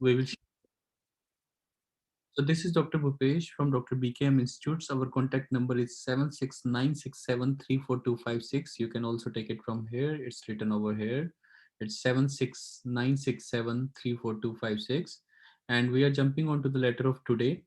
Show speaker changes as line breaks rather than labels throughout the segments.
we will. So this is Dr. Bhupesh from Dr. BKM Institutes. Our contact number is 7696734256. You can also take it from here. It's written over here. It's 7696734256. And we are jumping on to the letter of today.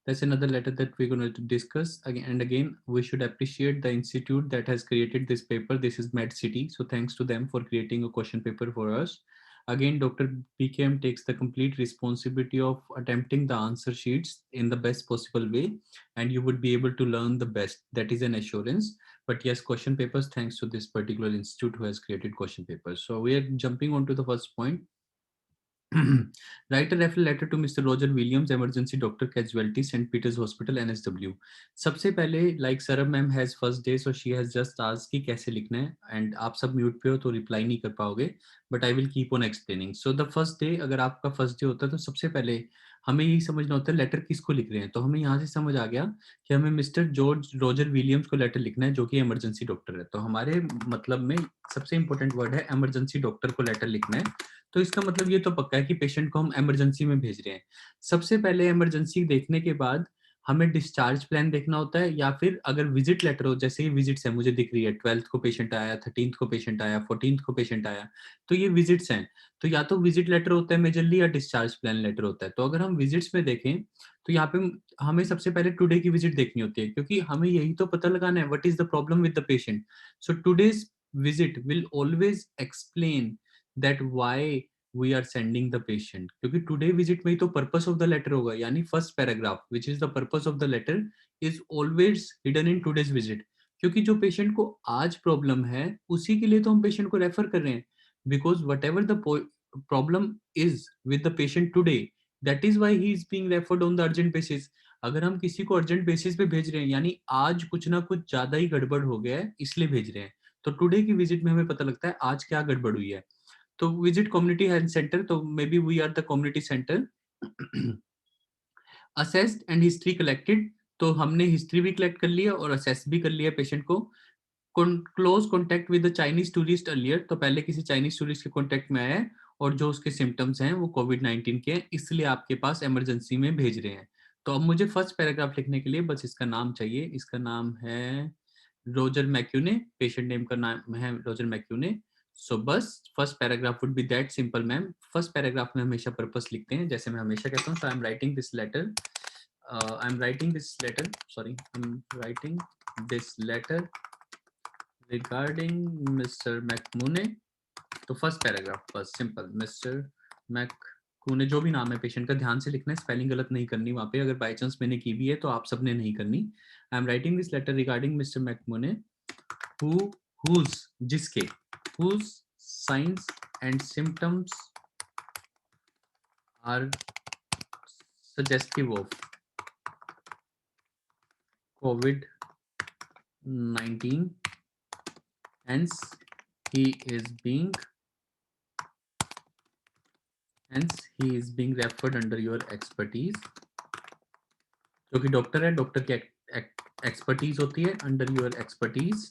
That's another letter that we're going to discuss again and again. We should appreciate the institute that has created this paper. This is MedCity. So thanks to them for creating a question paper for us. Again, Dr. BKM takes the complete responsibility of attempting the answer sheets in the best possible way, and you would be able to learn the best. That is an assurance. But yes, question papers, thanks to this particular institute who has created question papers. So we are jumping on to the first point. Write a referral letter to Mr. Roger Williams, emergency doctor, casualty, St. Peter's Hospital, NSW. सबसे पहले like Sarab ma'am has first day, so she has just asked कि कैसे लिखना है, and आप सब mute पे हो तो रिप्लाई नहीं कर पाओगे, but I will keep on explaining. So the first day, अगर आपका first day होता है तो सबसे पहले हमें यही समझना होता है लेटर किसको लिख रहे हैं. तो हमें यहाँ से समझ आ गया कि हमें मिस्टर जॉर्ज रोजर विलियम्स को लेटर लिखना है जो कि इमरजेंसी डॉक्टर है. तो हमारे मतलब में सबसे इंपॉर्टेंट वर्ड है इमरजेंसी डॉक्टर को लेटर लिखना है. तो इसका मतलब ये तो पक्का है कि पेशेंट को हम इमरजेंसी में भेज रहे हैं. सबसे पहले इमरजेंसी देखने के बाद हमें डिस्चार्ज प्लान देखना होता है, या फिर अगर विजिट लेटर हो, जैसे ये विजिट्स है मुझे दिख रही है, 12th को पेशेंट आया, 13th को पेशेंट आया, 14th को पेशेंट आया, तो ये विजिट्स हैं. तो या तो विजिट लेटर होता है मेजरली या डिस्चार्ज प्लान लेटर होता है. तो अगर हम विजिट्स में देखें तो यहाँ पे हमें सबसे पहले टुडे की विजिट देखनी होती है, क्योंकि हमें यही तो पता लगाना है what is the problem with the patient. So today's visit will always explain that why we are sending the patient, क्योंकि टुडे विजिट में ही तो पर्पस ऑफ द लेटर होगा, यानी first paragraph which is the purpose of the letter is always hidden in today's visit. क्योंकि जो patient को आज प्रॉब्लम है उसी के लिए तो हम पेशेंट को रेफर कर रहे हैं, because what ever the problem is with the patient today, that is why he is being referred on the urgent basis. अगर हम किसी को अर्जेंट बेसिस पे भेज रहे हैं यानी आज कुछ ना कुछ ज्यादा ही गड़बड़ हो गया है इसलिए भेज रहे हैं. तो टुडे की विजिट में हमें पता लगता है आज क्या गड़बड़ हुई है. तो विजिट कम्युनिटी हेल्थ सेंटर, तो maybe we are the community centre. Assessed and history collected, तो हमने हिस्ट्री भी कलेक्ट कर लिया और असेस भी कर लिया पेशेंट को. Close contact with the Chinese tourist earlier, तो पहले किसी चाइनीज टूरिस्ट के कॉन्टेक्ट में आया है और जो उसके सिम्टम्स हैं वो कोविड-19 के हैं, इसलिए आपके पास इमरजेंसी में भेज रहे हैं. तो अब मुझे फर्स्ट पैराग्राफ लिखने के लिए बस इसका नाम चाहिए. इसका नाम है रोजर मैक्यूने, पेशेंट नेम का नाम है रोजर मैक्यूने. सो बस first paragraph would be that simple ma'am. First paragraph में हमेशा पर्पस लिखते हैं, जैसे मैं हमेशा कहता हूँ. So I am writing this letter, I am writing this letter, sorry, I am writing this letter regarding Mr. McMune. तो फर्स्ट पैराग्राफ बस सिंपल, मिस्टर मैकूने, जो भी नाम है पेशेंट का ध्यान से लिखना है, स्पेलिंग गलत नहीं करनी वहां पे. अगर बाय चांस मैंने की भी है तो आप सबने नहीं करनी. I am writing this letter regarding mister McMone whose जिसके whose signs and symptoms are suggestive of COVID-19, hence he is being referred under your expertise. जो कि डॉक्टर है, डॉक्टर की एक्सपर्टीज होती है, under your expertise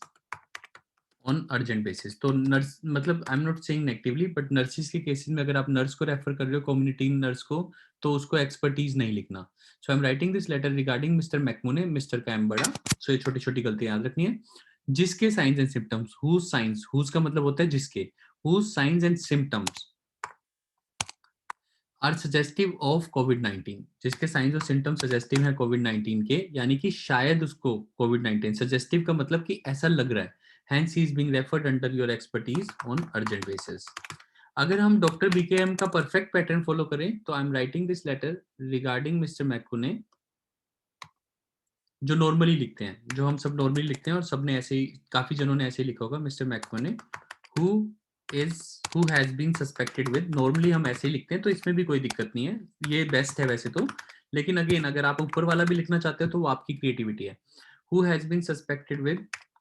on urgent basis. तो nurse मतलब I am not saying negatively, but nurses के cases में अगर आप नर्स को रेफर कर रहे हो, कम्युनिटी नर्स को, तो उसको एक्सपर्टीज नहीं लिखना. So I am writing this letter regarding mister McMone, mister का एम बड़ा. सो ये छोटी छोटी गलतियां याद रखनी है. जिसके signs and symptoms, whose signs, whose का मतलब होता है जिसके, whose signs and symptoms are suggestive of कोविड-19, जिसके साइंस और सिम्टम्स सजेस्टिव है कोविड-19 के, यानी कि शायद उसको कोविड-19, सजेस्टिव का मतलब कि ऐसा लग रहा है. Hence he is being referred under your expertise on urgent basis. अगर हम डॉक्टर बीकेएम का परफेक्ट पैटर्न फॉलो करें तो I am writing this letter regarding mister McCune, जो नॉर्मली लिखते हैं, जो हम सब नॉर्मली लिखते हैं और सबने ऐसे ही, काफी जनों ने ऐसे ही लिखा होगा, mister McCune who has been suspected with. Normally हम ऐसे ही लिखते हैं तो इसमें भी कोई दिक्कत नहीं है, ये बेस्ट है वैसे तो. लेकिन अगेन अगर आप ऊपर वाला भी लिखना चाहते हो तो वो आपकी क्रिएटिविटी है. Who has been suspected with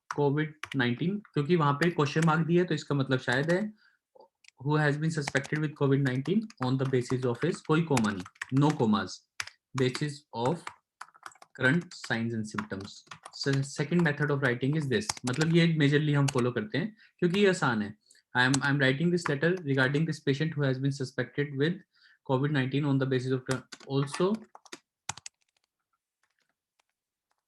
COVID-19, क्योंकि वहां पे क्वेश्चन मार्क दिया है तो इसका मतलब शायद है who has been suspected with COVID-19 on the basis of his, कोई कोमा नहीं, no commas, basis of current signs and symptoms. So second method of writing is this, मतलब ये मेजरली हम फॉलो करते हैं क्योंकि ये आसान है. I'm writing this letter regarding this patient who has been suspected with COVID-19 on the basis of also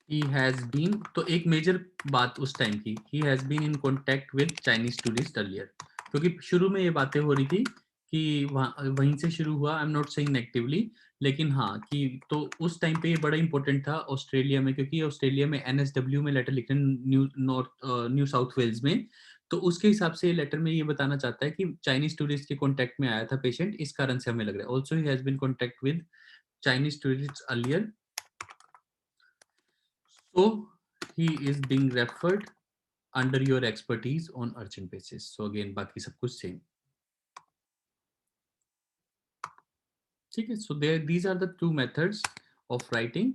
he has been, तो एक मेजर बात उस टाइम की, he has been in contact with Chinese tourist earlier, क्योंकि शुरू में ये बातें हो रही थी कि वहीं से शुरू हुआ। I am not saying negatively, लेकिन हाँ कि तो उस टाइम पे ये बड़ा इंपॉर्टेंट था ऑस्ट्रेलिया में, क्योंकि ऑस्ट्रेलिया में NSW में लेटर लिख रहे हैं, न्यू साउथ वेल्स में। तो उसके हिसाब से लेटर में ये बताना चाहता है कि चाइनीज टूरिस्ट के कॉन्टेक्ट में आया था पेशेंट, इस कारण से हमें लग रहा है। Also he has been contact with Chinese tourist earlier, so he is being referred under your expertise on urgent basis. So again बाकी सब कुछ सेम, ठीक है। So there these are the two methods of writing.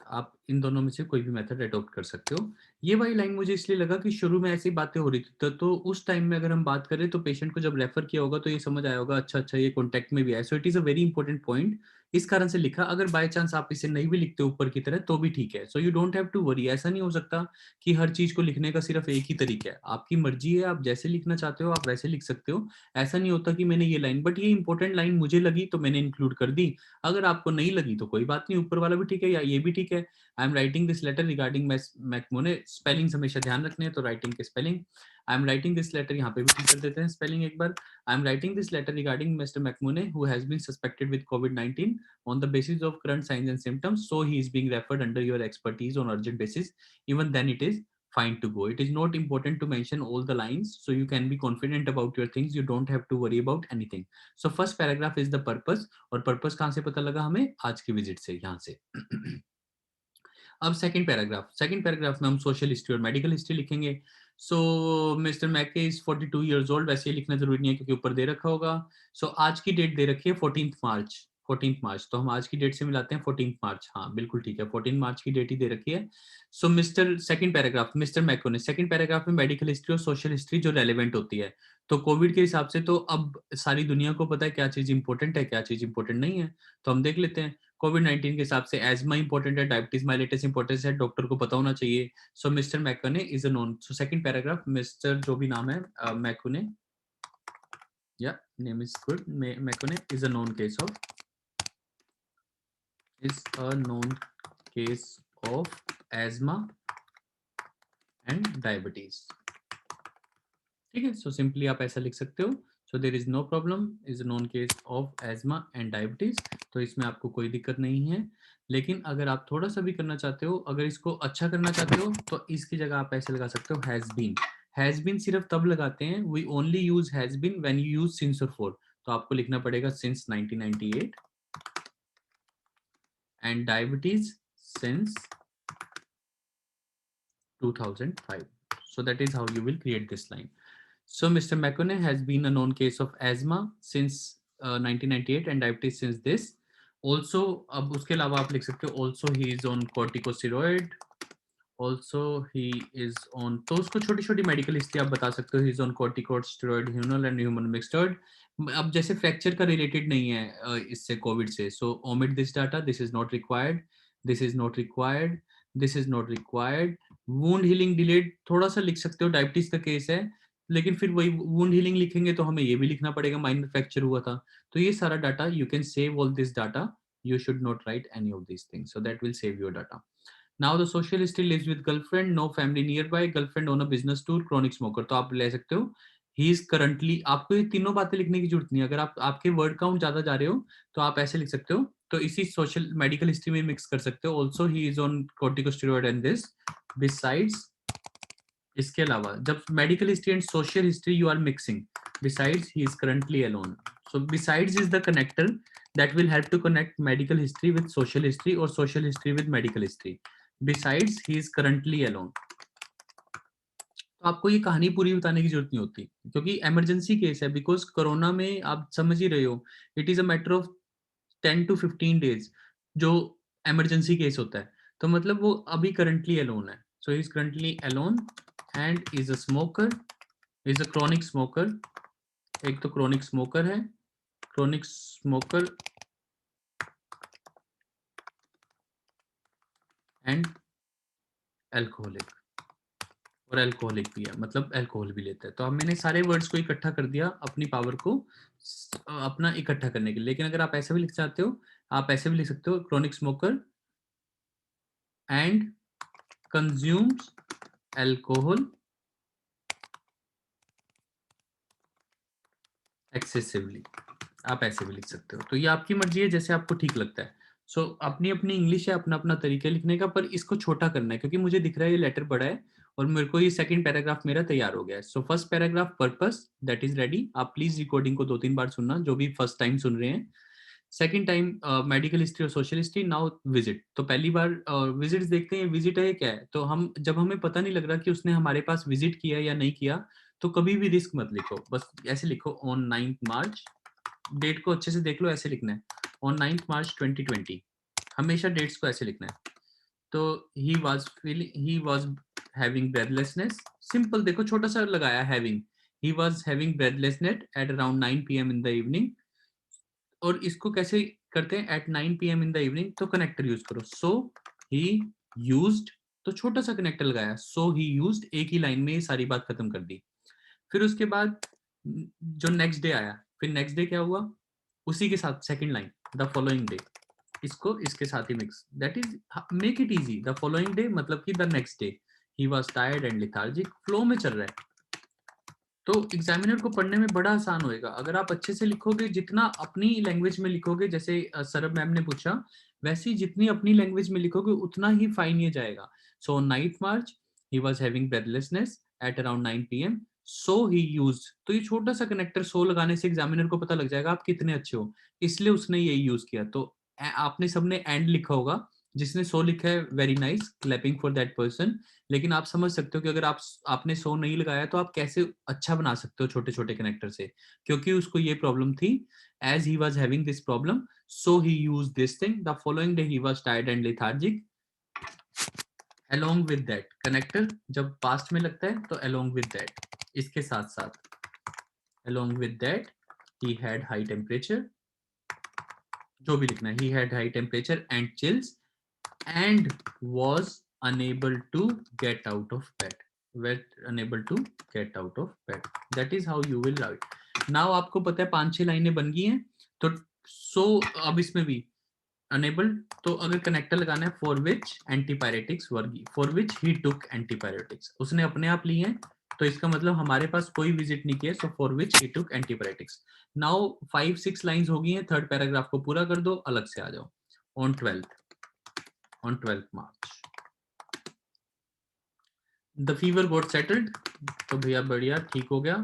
आप इन दोनों में से कोई भी मेथड अडॉप्ट कर सकते हो। ये वाली लाइन मुझे इसलिए लगा कि शुरू में ऐसी बातें हो रही थी, तो उस टाइम में अगर हम बात करें तो पेशेंट को जब रेफर किया होगा तो ये समझ आया होगा, अच्छा अच्छा ये कॉन्टेक्ट में भी है। सो it is a very important point, इस कारण से लिखा। अगर बाय चांस आप इसे नहीं भी लिखते ऊपर की तरह तो भी ठीक है। So you don't have to worry. ऐसा नहीं हो सकता कि हर चीज को लिखने का सिर्फ एक ही तरीका है। आपकी मर्जी है, आप जैसे लिखना चाहते हो आप वैसे लिख सकते हो। ऐसा नहीं होता कि मैंने ये लाइन, बट ये इंपॉर्टेंट लाइन मुझे लगी तो मैंने इंक्लूड कर दी। अगर आपको नहीं लगी तो कोई बात नहीं, ऊपर वाला भी ठीक है या ये भी ठीक है। I am writing this letter regarding McMone, spelling हमेशा ध्यान रखने हैं तो राइटिंग के spelling. I am writing this letter, यहाँ पे भी ठीक कर देते हैं स्पेलिंग एक बार। I am writing this letter regarding mister McMone who has been suspected with COVID-19 on the basis of current signs and symptoms, so he is being referred under your expertise on urgent basis. Even then it is fine to go. It is not important to mention all the lines, so you can be confident about your things. You don't have to worry about anything. So first paragraph is the purpose, और purpose कहाँ से पता लगा हमें? आज की visit से, यहाँ से। अब सेकंड पैराग्राफ में हम सोशल हिस्ट्री और मेडिकल हिस्ट्री लिखेंगे। सो मिस्टर मैके इज 42 ईयर्स ओल्ड, वैसे ये लिखना जरूरी नहीं है क्योंकि ऊपर दे रखा होगा। सो आज की डेट दे रखी है 14 मार्च, तो हम आज की डेट से मिलाते हैं 14 मार्च। हाँ बिल्कुल ठीक है, 14 मार्च की डेट ही दे रखी है। सो मिस्टर सेकंड पैराग्राफ, मिस्टर मैको ने सेकंड पैराग्राफ में मेडिकल हिस्ट्री और सोशल हिस्ट्री जो रेलेवेंट होती है, तो कोविड के हिसाब से तो अब सारी दुनिया को पता है क्या चीज इंपॉर्टेंट है क्या चीज इंपॉर्टेंट नहीं है, तो हम देख लेते हैं। कोविड-19 के हिसाब से एज़मा इंपॉर्टेंट है, डायबिटीज मेलिटस इंपॉर्टेंस है, डॉक्टर को पता होना चाहिए। So mister McCune is a known, so second paragraph mister जो भी नाम है मैकुने, या name is good, McCune is a known case of asthma and diabetes. ठीक है, सो सिंपली आप ऐसा लिख सकते हो। So there is no problem, is known case of asthma and diabetes, तो इसमें आपको कोई दिक्कत नहीं है। लेकिन अगर आप थोड़ा सा भी करना चाहते हो, अगर इसको अच्छा करना चाहते हो तो इसकी जगह आप ऐसे लगा सकते हो हैज बीन। हैज बीन सिर्फ तब लगाते हैं, we only use has been when you use since और फॉर, तो आपको लिखना पड़ेगा since 1998 and diabetes since 2005. So that is how you will create this line. So Mr. McConaughey has been a known case of asthma since 1998 and diabetes since this. Also, अब उसके अलावा आप लिख सकते हो also he is on corticosteroid. Also he is on, तो उसको छोटी छोटी मेडिकल हिस्ट्री आप बता सकते हो। he is on corticosteroid humanal and human mixed. अब जैसे फ्रैक्चर का रिलेटेड नहीं है इससे कोविड से, सो omit this data, this is not required, this is not required, this is not required. Wound healing delayed थोड़ा सा लिख सकते हो, डायबिटीज का केस है, लेकिन फिर वही वुंड हीलिंग लिखेंगे तो हमें ये भी लिखना पड़ेगा माइनर फ्रैक्चर हुआ था। तो ये सारा data you can save all this data, you should not write any of these things, so that will save your data. Now the social still lives with girlfriend, no family nearby, girlfriend on a business tour, chronic smoker, तो आप ले सकते हो he is currently। आपको ये तीनों बातें लिखने की जरूरत नहीं है, अगर आप आपके वर्ड काउंट ज्यादा जा रहे हो तो आप ऐसे लिख सकते हो, तो इसी सोशल मेडिकल हिस्ट्री में मिक्स कर सकते हो। Also he is on corticosteroid and this besides, इसके अलावा जब medical history and social history you are mixing, besides he is currently alone. So besides is the connector that will help to connect medical history with social history or social history with medical history. Besides, he is currently alone. तो आपको ये कहानी पूरी बताने की जरूरत नहीं होती क्योंकि इमरजेंसी केस है, बिकॉज कोरोना में आप समझ ही रहे हो it is a matter of 10 to 15 days जो इमरजेंसी केस होता है, तो मतलब वो अभी करंटली अलोन है। So he is currently alone and is a smoker, is a chronic smoker. एक तो क्रॉनिक स्मोकर है, क्रॉनिक स्मोकर एंड अल्कोहलिक। और अल्कोहलिक भी है, मतलब अल्कोहल भी लेता है। तो अब मैंने सारे वर्ड्स को इकट्ठा कर दिया अपनी पावर को अपना इकट्ठा करने के लिए। लेकिन अगर आप ऐसे भी लिख चाहते हो, आप ऐसे भी लिख सकते हो, chronic smoker and consumes alcohol excessively, आप ऐसे भी लिख सकते हो। तो ये आपकी मर्जी है, जैसे आपको ठीक लगता है। सो अपनी अपनी इंग्लिश है, अपना अपना तरीका लिखने का, पर इसको छोटा करना है क्योंकि मुझे दिख रहा है ये लेटर बड़ा है और मेरे को ये सेकंड पैराग्राफ मेरा तैयार हो गया है। So first paragraph purpose that is ready. आप प्लीज रिकॉर्डिंग को 2-3 बार सुनना जो भी फर्स्ट टाइम सुन रहे हैं। सेकंड टाइम मेडिकल हिस्ट्री और सोशल हिस्ट्री। Now visit. तो पहली बार विजिट्स देखते हैं, विजिट है क्या है। तो हम जब हमें पता नहीं लग रहा कि उसने हमारे पास विजिट किया या नहीं किया, तो कभी भी रिस्क मत लिखो, बस ऐसे लिखो ऑन 9th मार्च। डेट को अच्छे से देख लो, ऐसे लिखना है ऑन 9th मार्च 2020। हमेशा डेट्स को ऐसे लिखना है। तो he was having breathlessness. Simple देखो, छोटा सा लगाया having. He was having breathlessness at around 9 PM in the evening. और इसको कैसे करते हैं, at 9 PM in the evening, तो कनेक्टर यूज करो। सो ही यूज्ड, तो छोटा सा कनेक्टर लगाया, सो ही यूज्ड, एक ही लाइन में ये सारी बात खत्म कर दी। फिर उसके बाद जो नेक्स्ट डे आया, फिर नेक्स्ट डे क्या हुआ, उसी के साथ second line, the following day, इसको इसके साथ ही mix, that is make it easy. The following day मतलब कि the next day he was tired and lethargic, flow में चल रहा है। तो एग्जामिनर को पढ़ने में बड़ा आसान होएगा अगर आप अच्छे से लिखोगे। जितना अपनी लैंग्वेज में लिखोगे, जैसे सरब मैम ने पूछा, वैसे ही जितनी अपनी लैंग्वेज में लिखोगे उतना ही फाइन ये जाएगा। सो 9th March he was having breathlessness at around 9 PM, so he used. तो ये छोटा सा कनेक्टर सो लगाने से एग्जामिनर को पता लग जाएगा आप कितने अच्छे हो, इसलिए उसने यही यूज किया। तो आपने सबने एंड लिखा होगा, जिसने सो लिखा है very nice, clapping for that person. लेकिन आप समझ सकते हो कि अगर आपने सो नहीं लगाया तो आप कैसे अच्छा बना सकते हो छोटे छोटे कनेक्टर से, क्योंकि उसको ये प्रॉब्लम थी। As he was having this problem, so he used this thing, the following day he was tired and lethargic. along with that, connector जब पास्ट में लगता है तो along with that, इसके साथ साथ, along with that he had high temperature, जो भी लिखना है, he had high temperature and chills and was unable to get out of bed, were unable to get out of bed, that is how you will write. Now आपको पता है 5-6 लाइनें बन गई हैं। तो सो अब इसमें भी अनेबल, तो अगर कनेक्टर लगाना है, फॉर विच एंटीपायरेटिक्स वर्गी, for which he took antipyretics, उसने अपने आप ली है, तो इसका मतलब हमारे पास कोई विजिट नहीं किया। So for which he took antipyretics. Now 5-6 lines हो गई हैं, थर्ड पैराग्राफ को पूरा कर दो, अलग से आ जाओ। On 12th March the fever got settled, तो भैया बढ़िया ठीक हो गया।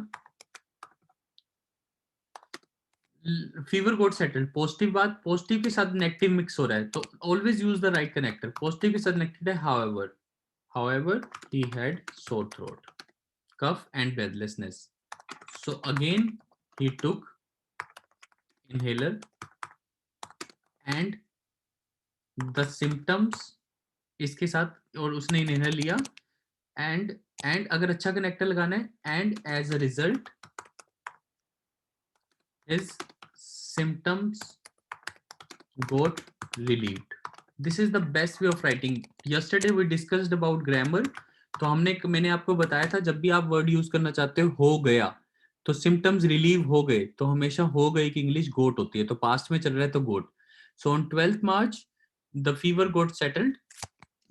फीवर गॉट सेटल्ड, पॉजिटिव बात, पॉजिटिव के साथ नेगेटिव मिक्स हो रहा है, तो always use the right connector. Positive के साथ नेगेटिव है however he had sore throat, cough and breathlessness, so again he took inhaler and the symptoms, इसके साथ, और उसने इनहेलर लिया, एंड अगर अच्छा कनेक्टर लगाना है, and as a result his symptoms got relieved. This is the best way of writing. Yesterday we discussed about grammar. तो मैंने आपको बताया था, जब भी आप वर्ड यूज करना चाहते हो गया, तो सिम्टम्स रिलीव हो गए, तो हमेशा हो गए की इंग्लिश गोट होती है, तो पास्ट में चल रहा है तो गोट। So on 12th March the fever got settled,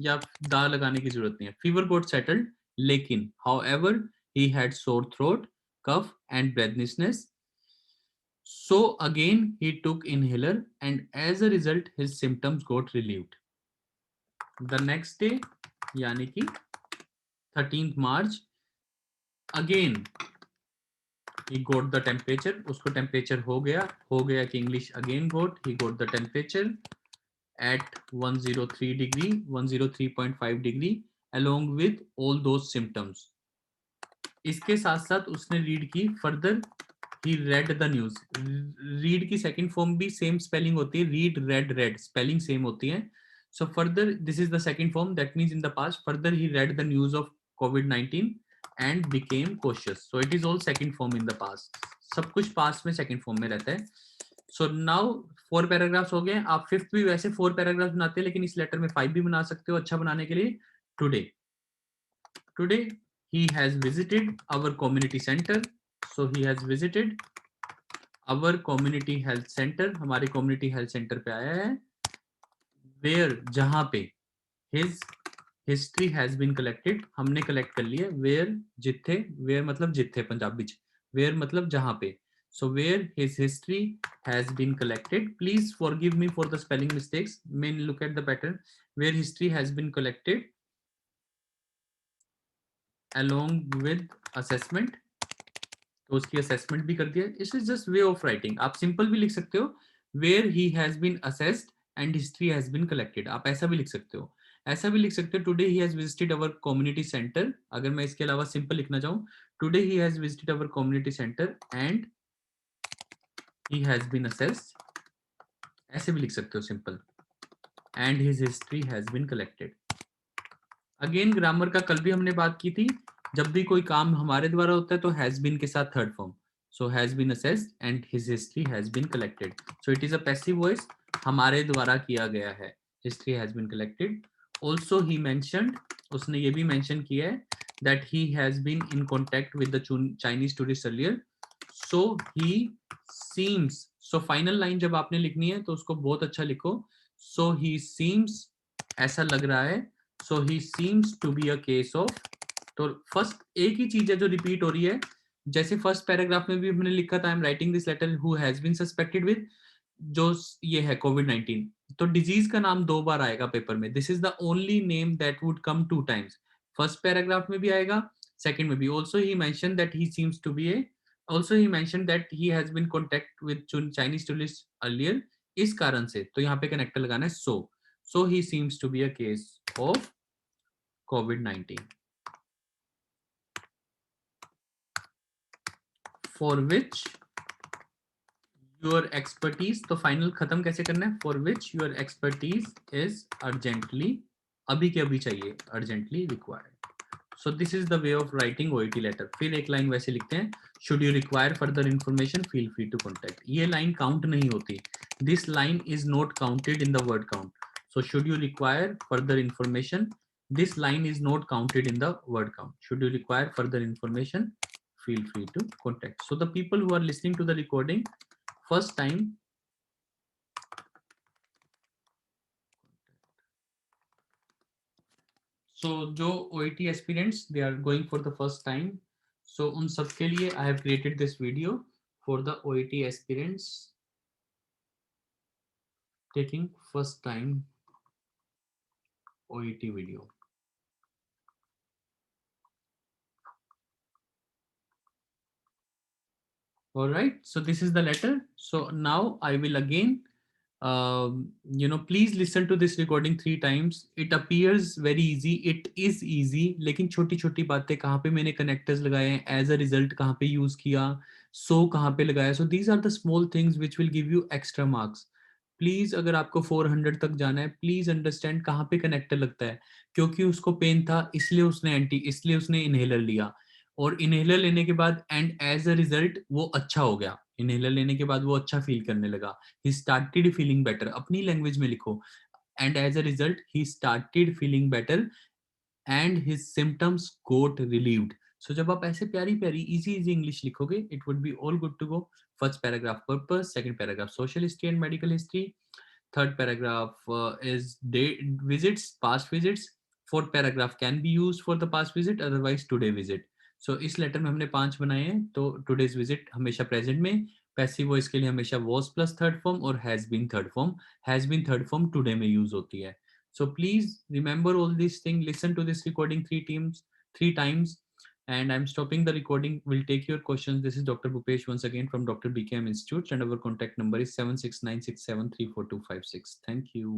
या दा लगाने की जरूरत नहीं है, फीवर गोट सेटल्ड, लेकिन however he had sore throat, cough and breathlessness, so again he took inhaler and as a result his symptoms got relieved. The next day यानी कि 13th March again he got the temperature, उसको temperature हो गया कि English again he got the temperature at 103 degree, 103.5 degree along with all those symptoms. इसके साथ साथ उसने रीड की further, he read the news. Read की सेकंड फॉर्म भी सेम स्पेलिंग होती है, read red red spelling same होती है। So further this is the second form, that means in the past, further he read the news of COVID-19 and became cautious. So it is all second form in the past, सब कुछ past में second form में रहता है। So now 4 paragraphs हो गए। आप fifth भी वैसे 4 पैराग्राफ बनाते हैं, लेकिन इस लेटर में 5 भी बना सकते हो अच्छा बनाने के लिए। Today he has visited our community center. So he has visited our community health center. हमारे community health center पे आया है. Where, जहां पे his history has been collected. हमने collect कर लिया. Where, जिथे. Where मतलब जिथे पंजाबी च. Where मतलब जहां पे. So where his history has been collected. Please forgive me for the spelling mistakes. Main look at the pattern. Where history has been collected along with assessment. तो उसकी असेसमेंट भी कर दिया. It is just way of writing. आप simple भी लिख सकते हो. Where he has been assessed and history has been collected. आप ऐसा भी लिख सकते हो. ऐसा भी लिख सकते हो. Today he has visited our community centre. अगर मैं इसके अलावा सिंपल लिखना चाहूँ, today he has visited our community centre and he has been assessed. ऐसे भी लिख सकते हो simple. And his history has been collected. Again grammar का कल भी हमने बात की थी. जब भी कोई काम हमारे द्वारा होता है तो हैज बीन के साथ third form. So has been assessed and his history has been collected. So it is a passive voice. हमारे द्वारा किया गया है. History has been collected. Also he mentioned, उसने ये भी मेंशन किया है that he has been in contact with the Chinese tourist earlier. So he seems. So final line जब आपने लिखनी है तो उसको बहुत अच्छा लिखो. सो ही सीम्स, ऐसा लग रहा है. So he seems to be a case of. तो फर्स्ट एक ही चीज है जो रिपीट हो रही है. जैसे फर्स्ट पैराग्राफ में भी हमने लिखा था, I am writing this letter who has been suspected with, जो ये है कोविड-19. तो डिजीज का नाम 2 बार आएगा पेपर में. This is the only name that would come 2 times. First paragraph में भी आएगा, सेकंड में भी. Also he mention that he seems to be a. Also he mention that he has been contact with Chinese tourist earlier. इस कारण से तो यहाँ पे कनेक्टर लगाना है. So he seems to be a case of COVID-19 for which your expertise. तो final खत्म कैसे करना है? For which your expertise is urgently, अभी के अभी चाहिए, urgently required. So this is the way of writing OET letter. फिर एक लाइन वैसे लिखते हैं, should you require further information feel free to contact. ये लाइन काउंट नहीं होती. This line is not counted in the word count. So should you require further information, this line is not counted in the word count. Should you require further information feel free to contact. So the people who are listening to the recording first time, so जो OET aspirants they are going for the first time, so उन सब के लिए I have created this video for the OET aspirants taking first time OET video. All right, so this is the letter. So now I will again please listen to this recording 3 times. It appears very easy, it is easy, लेकिन छोटी छोटी बातें, कहाँ पे मैंने connectors लगाए हैं, as a result कहाँ पे use किया, so कहाँ पे लगाया. So these are the small things which will give you extra marks. Please अगर आपको 400 तक जाना है, प्लीज अंडरस्टैंड कहाँ पे कनेक्टर लगता है. क्योंकि उसको पेन था इसलिए उसने इनहेलर लिया, और इनहेलर लेने के बाद एंड एज अ रिजल्ट वो अच्छा हो गया. इनहेलर लेने के बाद वो अच्छा फील करने लगा. He started feeling better. अपनी लैंग्वेज में लिखो. And as a result he started feeling better and his symptoms got relieved. So जब आप ऐसे प्यारी प्यारी इजी इजी इंग्लिश लिखोगे, it would be all good to go. First paragraph purpose, second paragraph social history and medical history, third paragraph is visits, past visits. Fourth paragraph can be used for the past visit, otherwise today visit. So इस letter में हमने 5 बनाए हैं. तो today's visit हमेशा present में, passive voice के लिए हमेशा was प्लस थर्ड फॉर्म और has been third form. has been third form today में यूज होती है. So please remember all these things. Listen to this recording 3 times. And I'm stopping the recording. We'll take your questions. This is Dr. Bhupesh once again from Dr. BKM Institute, and our contact number is 7696734256. Thank you.